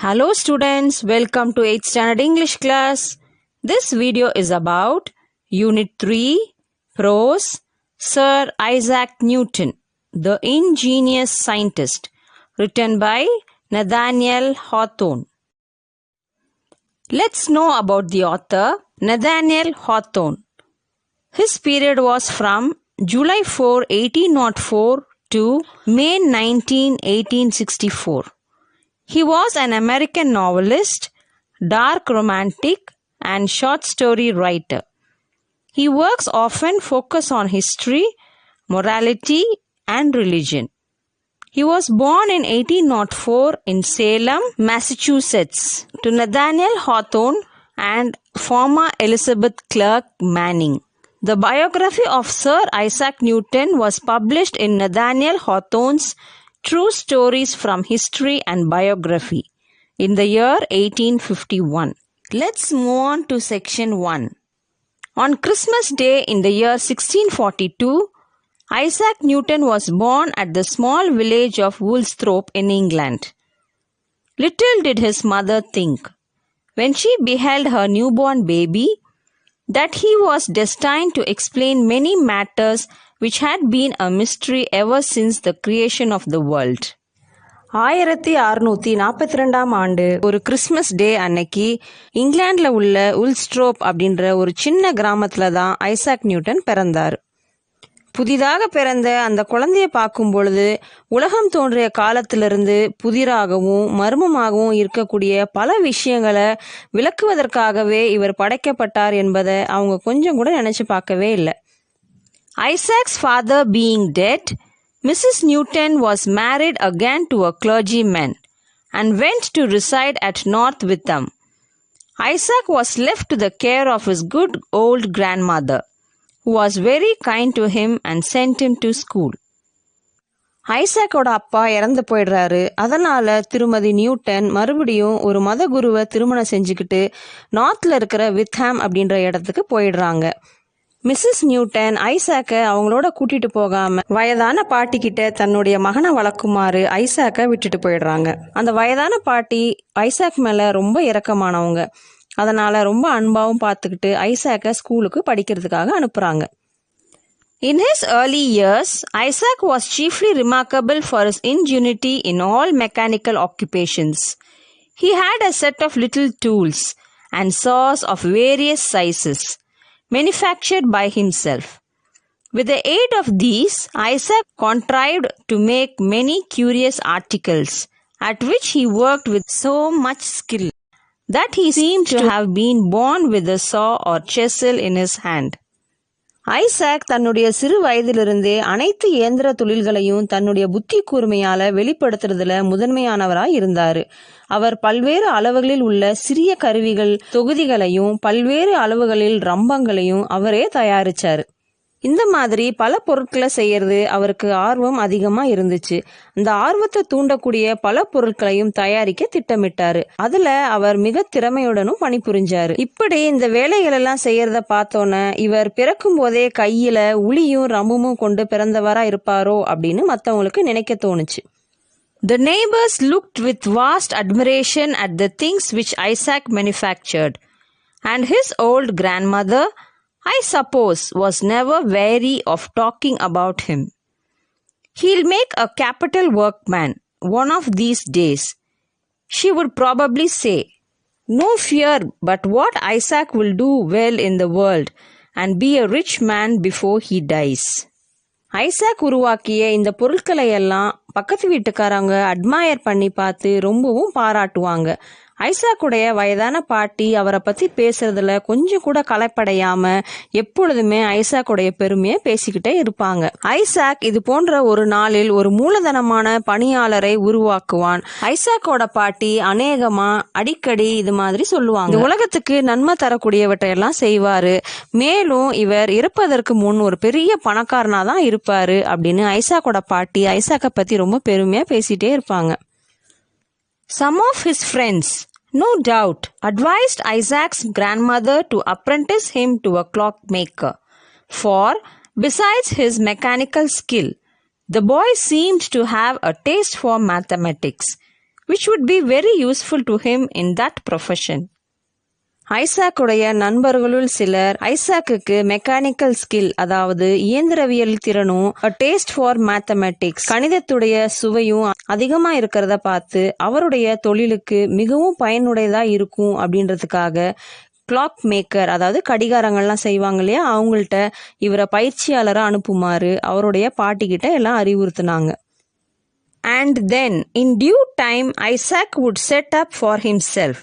Hello students, welcome to 8th standard English class. This video is about Unit 3, Prose, Sir Isaac Newton, the Ingenious Scientist, written by Nathaniel Hawthorne. Let's know about the author, Nathaniel Hawthorne. His period was from July 4, 1804 to May 19, 1864. He was an American novelist, dark romantic, and short story writer. His works often focus on history, morality, and religion. He was born in 1804 in Salem, Massachusetts, to Nathaniel Hawthorne and former Elizabeth Clark Manning. The biography of Sir Isaac Newton was published in Nathaniel Hawthorne's True Stories from History and Biography in the year 1851. Let's move on to section 1. On Christmas Day in the year 1642, Isaac Newton was born at the small village of Woolsthorpe in England. Little did his mother think, when she beheld her newborn baby, that he was destined to explain many matters which had been a mystery ever since the creation of the world. 1642 ஆண்டு ஒரு Christmas டே அன்னைக்கு இங்கிலாண்டில் உள்ள உல்ஸ்ட்ரோப் அப்படின்ற ஒரு சின்ன கிராமத்தில் தான் Isaac Newton பிறந்தார். புதிதாக பிறந்த அந்த குழந்தைய பார்க்கும் பொழுது உலகம் தோன்றிய காலத்திலிருந்து புதிராகவும் மர்மமாகவும் இருக்கக்கூடிய பல விஷயங்களை விளக்குவதற்காகவே இவர் படைக்கப்பட்டார் என்பதை அவங்க கொஞ்சம் கூட நினைச்சு பார்க்கவே இல்லை. Isaac's father being dead, Mrs. Newton was married again to a clergyman and went to reside at North Witham. Isaac was left to the care of his good old grandmother, who was very kind to him and sent him to school. ஐசாக்கோட அப்பா இறந்து போயிடுறாரு. அதனால திருமதி Newton மறுபடியும் ஒரு மத குருவை திருமணம் செஞ்சுக்கிட்டு நார்த்ல இருக்கிற வித்ஹாம் அப்படின்ற இடத்துக்கு போயிடுறாங்க. மிஸ்ஸஸ் நியூட்டன் ஐசாக்கை அவங்களோட கூட்டிட்டு போகாம வயதான பாட்டி கிட்ட தன்னுடைய மகனை வளர்க்குமாறு ஐசாக்கை விட்டுட்டு போயிடுறாங்க. அந்த வயதான பாட்டி ஐசாக் மேல ரொம்ப இரக்கமானவங்க. அதனால ரொம்ப அன்பாவும் பார்த்துக்கிட்டு ஐசாக்கை ஸ்கூலுக்கு படிக்கிறதுக்காக அனுப்புறாங்க. In his early years, Isaac was chiefly remarkable for his ingenuity in all mechanical occupations. He had a set of little tools and saws of various sizes, manufactured by himself. With the aid of these, Isaac contrived to make many curious articles, at which he worked with so much skill that he seemed to have been born with a saw or chisel in his hand. Isaac தன்னுடைய சிறு வயதிலிருந்தே அனைத்து இயந்திர தொழில்களையும் தன்னுடைய புத்தி கூர்மையால வெளிப்படுத்துறதுல முதன்மையானவராய் இருந்தாரு. அவர் பல்வேறு அளவுகளில் உள்ள சிறிய கருவிகள் தொகுதிகளையும் பல்வேறு அளவுகளில் ரம்பங்களையும் அவரே தயாரிச்சாரு. இந்த மாதிரி பல பொருட்களை செய்யறது அவருக்கு ஆர்வம் அதிகமா இருந்துச்சு. அந்த ஆர்வத்தை தூண்டக்கூடிய பல பொருட்களையும் தயாரிக்க திட்டமிட்டாரு. அதுல அவர் மிக திறமையுடனும் பணிபுரிஞ்சாரு. இப்படி இந்த வேலைகள் எல்லாம் செய்யறத பார்த்தோன்னே இவர் பிறக்கும் போதே கையில உளியும் ரம்பமும் கொண்டு பிறந்தவரா இருப்பாரோ அப்படின்னு மத்தவங்களுக்கு நினைக்க தோணுச்சு. The neighbors looked with vast admiration at the things which Isaac manufactured, and his old grandmother, I suppose, was never weary of talking about him. He'll make a capital workman one of these days, she would probably say. No fear but what Isaac will do well in the world and be a rich man before he dies. Isaac உருவாக்கிய இந்த பொருட்களை எல்லாம் பக்கத்து வீட்டுக்காரங்க admire பண்ணி பார்த்து ரொம்பவும் பாராட்டுவாங்க. ஐசாக்குடைய வயதான பாட்டி அவரை பத்தி பேசுறதுல கொஞ்சம் கூட களைப்படையாம எப்பொழுதுமே ஐசாக்குடைய பெருமையை பேசிக்கிட்டே இருப்பாங்க. ஐசாக் இது போன்ற ஒரு நாளில் ஒரு மூலதனமான பணியாளரை உருவாக்குவான். ஐசாக்கோட பாட்டி அநேகமா அடிக்கடி இது மாதிரி சொல்லுவாங்க. உலகத்துக்கு நன்மை தரக்கூடியவற்றையெல்லாம் செய்வாரு. மேலும் இவர் இறப்பதற்கு முன் ஒரு பெரிய பணக்காரனா தான் இருப்பாரு அப்படின்னு ஐசாக்கோட பாட்டி ஐசாக்கை பத்தி ரொம்ப பெருமையா பேசிட்டே இருப்பாங்க. Some of his friends, no doubt, advised Isaac's grandmother to apprentice him to a clockmaker, for, besides his mechanical skill, the boy seemed to have a taste for mathematics, which would be very useful to him in that profession. ஐசாக்குடைய நண்பர்களுள் சிலர் ஐசாக்குக்கு mechanical skill, அதாவது இயந்திரவியல் திறனும், taste for mathematics, கணிதத்துடைய சுவையும் அதிகமா இருக்கிறத பார்த்து அவருடைய தொழிலுக்கு மிகவும் பயனுடையதா இருக்கும் அப்படின்றதுக்காக கிளாக் மேக்கர், அதாவது கடிகாரங்கள்லாம் செய்வாங்க இல்லையா, அவங்கள்ட்ட இவரை பயிற்சியாளராக அனுப்புமாறு அவருடைய பாட்டிக்கிட்ட எல்லாம் அறிவுறுத்தினாங்க. And then in due time Isaac would set up for himself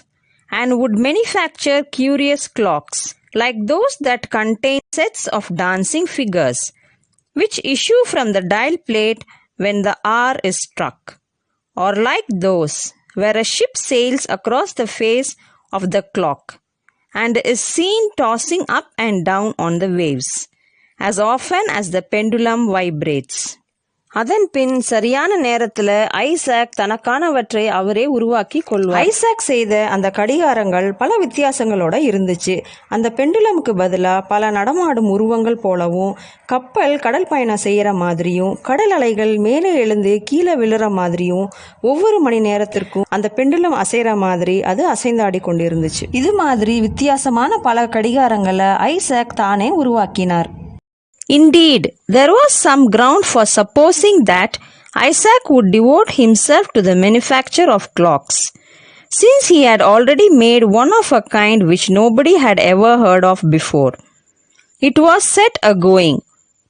and would manufacture curious clocks like those that contain sets of dancing figures which issue from the dial plate when the hour is struck, or like those where a ship sails across the face of the clock and is seen tossing up and down on the waves as often as the pendulum vibrates. அதன் பின் சரியான நேரத்துல Isaac தனக்கானவற்றை அவரே உருவாக்கி கொள்வார். Isaac செய்த அந்த கடிகாரங்கள் பல வித்தியாசங்களோட இருந்துச்சு. அந்த பெண்டுலமுக்கு பதிலா பல நடமாடும் உருவங்கள் போலவும், கப்பல் கடல் பயணம் செய்யற மாதிரியும், கடல் அலைகள் மேலே எழுந்து கீழே விழுற மாதிரியும், ஒவ்வொரு மணி நேரத்திற்கும் அந்த பெண்டுலம் அசைற மாதிரி அது அசைந்தாடி கொண்டிருந்துச்சு. இது மாதிரி வித்தியாசமான பல கடிகாரங்களை ஐசாக் தானே உருவாக்கினார். Indeed, there was some ground for supposing that Isaac would devote himself to the manufacture of clocks, since he had already made one of a kind which nobody had ever heard of before. It was set a-going,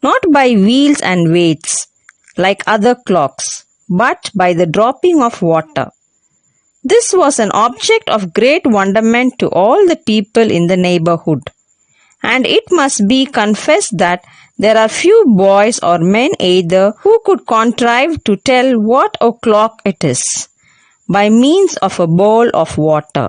not by wheels and weights, like other clocks, but by the dropping of water. This was an object of great wonderment to all the people in the neighborhood, and it must be confessed that there are few boys or men either who could contrive to tell what o'clock it is by means of a bowl of water.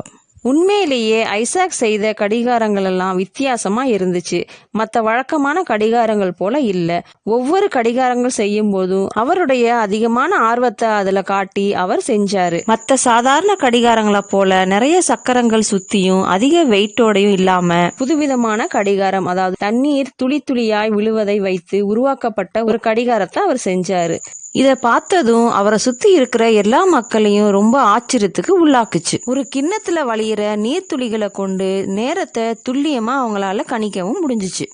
உண்மையிலேயே Isaac செய்த கடிகாரங்கள் எல்லாம் வித்தியாசமா இருந்துச்சு. மற்ற வழக்கமான கடிகாரங்கள் போல இல்ல. ஒவ்வொரு கடிகாரங்கள் செய்யும் போதும் அவருடைய அதிகமான ஆர்வத்தை அதுல காட்டி அவர் செஞ்சாரு. மற்ற சாதாரண கடிகாரங்களை போல நிறைய சக்கரங்கள் சுத்தியும் அதிக வெயிட்டோடையும் இல்லாம புதுவிதமான கடிகாரம், அதாவது தண்ணீர் துளி துளியாய் விழுவதை வைத்து உருவாக்கப்பட்ட ஒரு கடிகாரத்தை அவர் செஞ்சாரு. இதை பார்த்ததும் அவரை சுத்தி இருக்கிற எல்லா மக்களையும் ரொம்ப ஆச்சரியத்துக்கு உள்ளாக்குச்சு. ஒரு கிண்ணத்துல வழியிற நீர்த்துளிகளை கொண்டு நேரத்தை துல்லியமா அவங்களால கணிக்கவும் முடிஞ்சிச்சு.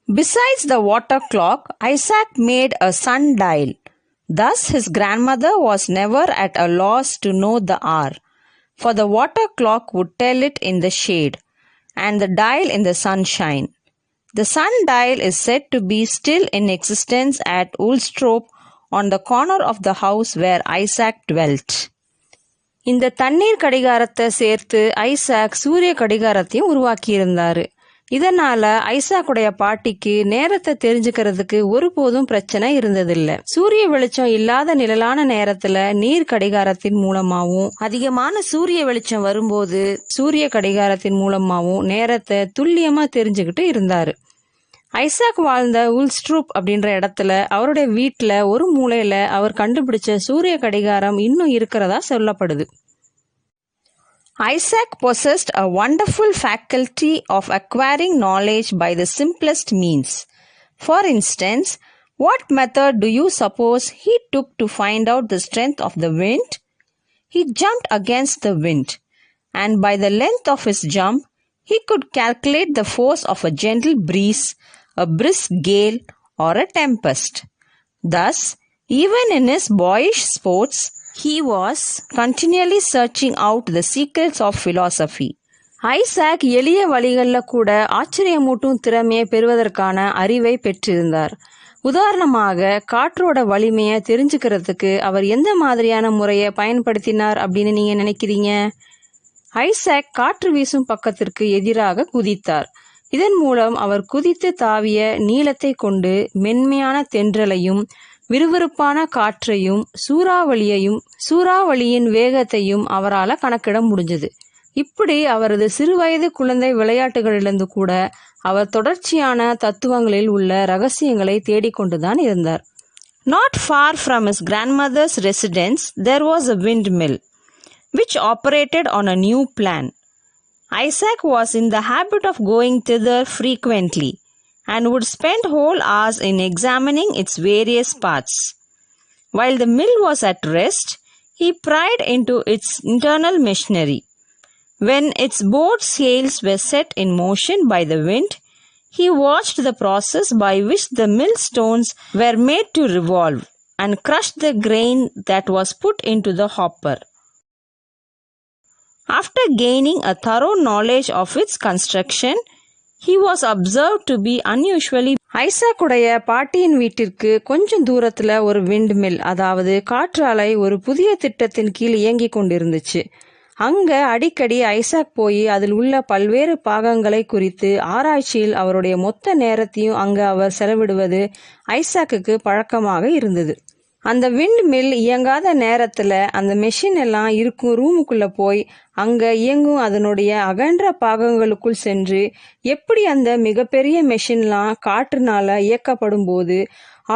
Besides the water clock, Isaac made a sundial. Thus his grandmother was never at a loss to know the hour, for the water clock would tell it in the shade, and the dial in the sunshine. The sundial is said to be still in existence at Woolsthorpe, on the corner of the house where Isaac dwelt. இந்த தண்ணீர் கடிகாரத்தை சேர்த்து Isaac சூரிய கடிகாரத்தையும் உருவாக்கி இருந்தாரு. இதனால ஐசாக்குடைய பாட்டிக்கு நேரத்தை தெரிஞ்சுக்கிறதுக்கு ஒருபோதும் பிரச்சனை இருந்ததில்லை. சூரிய வெளிச்சம் இல்லாத நிழலான நேரத்துல நீர் கடிகாரத்தின் மூலமாவும், அதிகமான சூரிய வெளிச்சம் வரும்போது சூரிய கடிகாரத்தின் மூலமாவும் நேரத்தை துல்லியமா தெரிஞ்சுக்கிட்டு இருந்தாரு. ஐசாக் வாழ்ந்த உல்ஸ்ட்ரூப் அப்படின்ற இடத்துல அவருடைய வீட்டில் ஒரு மூலையில அவர் கண்டுபிடிச்ச சூரிய கடிகாரம் இன்னும் இருக்கிறதா சொல்லப்படுது. Isaac possessed a wonderful faculty of acquiring knowledge by the simplest means. For instance, what method do you suppose he took to find out the strength of the wind? He jumped against the wind, and by the length of his jump, he could calculate the force of a gentle breeze, a brisk gale, or a tempest. Thus, even in his boyish sports, he was continually searching out the secrets of philosophy. Isaac எளிய வழிகளில் கூட ஆச்சரியமூட்டும் திறமையை பெறுவதற்கான அறிவை பெற்றிருந்தார். உதாரணமாக, காற்றோட வலிமையை தெரிஞ்சுக்கிறதுக்கு அவர் எந்த மாதிரியான முறையை பயன்படுத்தினார் அப்படின்னு நீங்க நினைக்கிறீங்க? ஐசாக் காற்று வீசும் பக்கத்திற்கு எதிராக குதித்தார். இதன் மூலம் அவர் குதித்து தாவிய நீளத்தை கொண்டு மென்மையான தென்றலையும் விறுவிறுப்பான காற்றையும் சூறாவளியின் வேகத்தையும் அவரால் கணக்கிட முடிஞ்சது. இப்படி அவரது சிறுவயது குழந்தை விளையாட்டுகளிலிருந்து கூட அவர் தொடர்ச்சியான தத்துவங்களில் உள்ள ரகசியங்களை தேடிக்கொண்டுதான் இருந்தார். Not far from his grandmother's residence there was a windmill which operated on a new plan. Isaac was in the habit of going thither frequently and would spend whole hours in examining its various parts. While the mill was at rest, He pried into its internal machinery. When its board sails were set in motion by the wind, he watched the process by which the millstones were made to revolve and crushed the grain that was put into the hopper. After gaining a thorough knowledge of its construction, he was observed to be unusually. ஐசாக்குடைய பாட்டியின் வீட்டிற்கு கொஞ்சம் தூரத்துல ஒரு wind mill, அதாவது காற்றாலை, ஒரு புதிய திட்டத்தின் கீழ் இயங்கி கொண்டிருந்துச்சு. அங்க அடிக்கடி ஐசாக் போய் அதில் உள்ள பல்வேறு பாகங்களை குறித்து ஆராய்ச்சியில் அவருடைய மொத்த நேரத்தையும் அங்க அவர் செலவிடுவது ஐசாக்குக்கு பழக்கமாக இருந்தது. அந்த விண்ட் மில் இயங்காத நேரத்துல அந்த மெஷின் எல்லாம் இருக்கும் ரூமுக்குள்ள போய் அங்க இயங்கும் அதனுடைய அகன்ற பாகங்களுக்குள் சென்று எப்படி அந்த மிகப்பெரிய மெஷின்லாம் காற்றுனால இயக்கப்படும் போது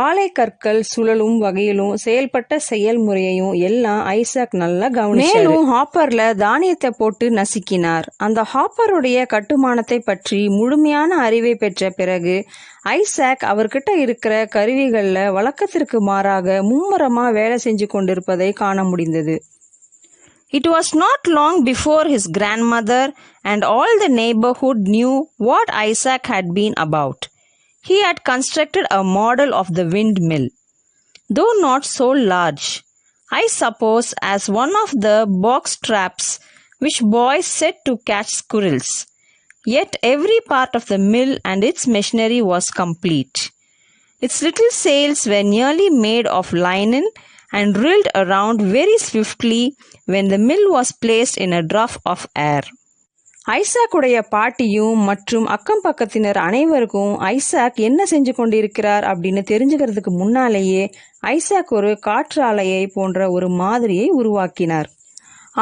ஆலை கற்கள் சுழலும் வகையிலும் செயல்பட்ட செயல்முறையையும் எல்லாம் ஐசாக் நல்லா கவனிச்சாரு. மேலும் ஹாப்பர்ல தானியத்தை போட்டு நசுக்கினார். அந்த ஹாப்பருடைய கட்டுமானத்தை பற்றி முழுமையான அறிவை பெற்ற பிறகு ஐசாக் அவர்கிட்ட இருக்கிற கருவிகள்ல வழக்கத்திற்கு மாறாக மும்முரமா வேலை செஞ்சு கொண்டிருப்பதை காண முடிந்தது. It was not long before his grandmother and all the neighborhood knew what Isaac had been about. He had constructed a model of the windmill, though not so large, I suppose as one of the box traps which boys set to catch squirrels. Yet every part of the mill and its machinery was complete. Its little sails were nearly made of linen and drilled around very swiftly when the mill was placed in a draught of air. ஐசாக்குடைய பாட்டியும் மற்றும் அக்கம் பக்கத்தினர் அனைவருக்கும் Isaac என்ன செஞ்சு கொண்டிருக்கிறார் அப்படின்னு தெரிஞ்சுக்கிறதுக்கு முன்னாலேயே ஐசாக் ஒரு காற்றாலையை போன்ற ஒரு மாதிரியை உருவாக்கினார்.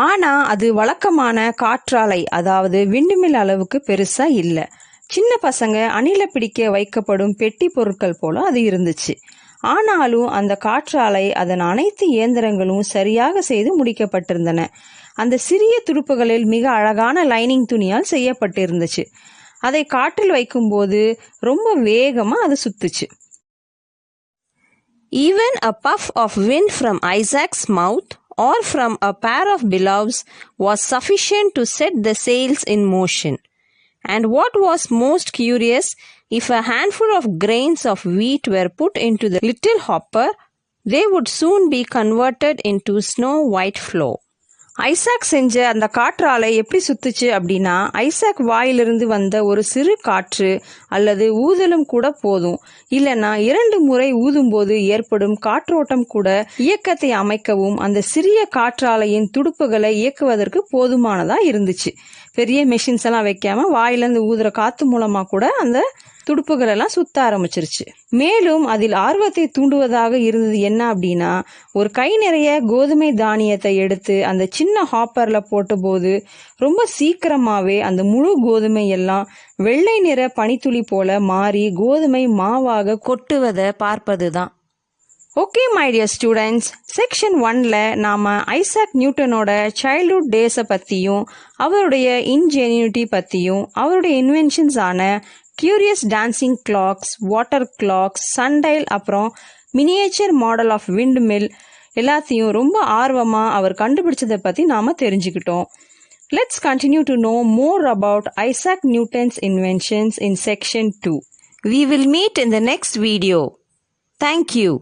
ஆனா அது வழக்கமான காற்றாலை, அதாவது விண்டுமில் அளவுக்கு பெருசா இல்ல. சின்ன பசங்க அணில பிடிக்க வைக்கப்படும் பெட்டி பொருட்கள் போல அது இருந்துச்சு. ஆனாலும் அந்த காற்றாலை அதன் அனைத்து இயந்திரங்களும் சரியாக செய்து முடிக்கப்பட்டிருந்தன. அந்த சிறிய துடுப்புகளில் மிக அழகான லைனிங் துணியால் செய்யப்பட்டிருந்துச்சு. அதை காற்றில் வைக்கும்போது ரொம்ப வேகமா அது சுத்துச்சு. Even a puff of wind from Isaac's mouth or from a pair of billows was sufficient to set the sails in motion. And what was most curious, if a handful of grains of wheat were put into the little hopper, they would soon be converted into snow white flour. Isaac செஞ்ச அந்த காற்றாலை எப்படி சுத்துச்சு அப்படின்னா, Isaac வாயிலிருந்து வந்த ஒரு சிறு காற்று அல்லது ஊதலும் கூட போதும். இல்லைன்னா 2 முறை ஊதும்போது ஏற்படும் காற்றோட்டம் கூட இயக்கத்தை அமைக்கவும் அந்த சிறிய காற்றாலையின் துடுப்புகளை இயக்குவதற்கு போதுமானதா இருந்துச்சு. பெரிய மெஷின்ஸ் எல்லாம் வைக்காம வாயிலிருந்து ஊதுற காத்து மூலமா கூட அந்த துடுப்புகள் எல்லாம் சுத்த ஆரம்பிச்சிருச்சு. மேலும் அதில் ஆர்வத்தை தூண்டுவதாக இருந்தது என்ன அப்படின்னா, ஒரு கை நிறைய கோதுமை தானியத்தை எடுத்து அந்த சின்ன ஹாப்பர்ல போட்டபோது ரொம்ப சீக்கிரமாவே அந்த முழு கோதுமை எல்லாம் வெள்ளை நிற பனித்துளி போல மாறி கோதுமை மாவாக கொட்டுவதை பார்ப்பதுதான். Okay my dear students, section 1ல நாம ஐசாக் நியூட்டனோட சைல்ட்ஹுட் டேஸை பத்தியும் அவருடைய இன்ஜெனியூட்டி பத்தியும் அவருடைய இன்வென்ஷன்ஸ் ஆன curious dancing clocks, water clocks, sundial, அப்புறம் miniature model of windmill எல்லாத்தையும் ரொம்ப ஆர்வமா அவர் கண்டுபிடிச்சதை பத்தி நாம தெரிஞ்சுக்கிட்டோம். Let's continue to know more about Isaac Newton's inventions in section 2. We will meet in the next video. Thank you.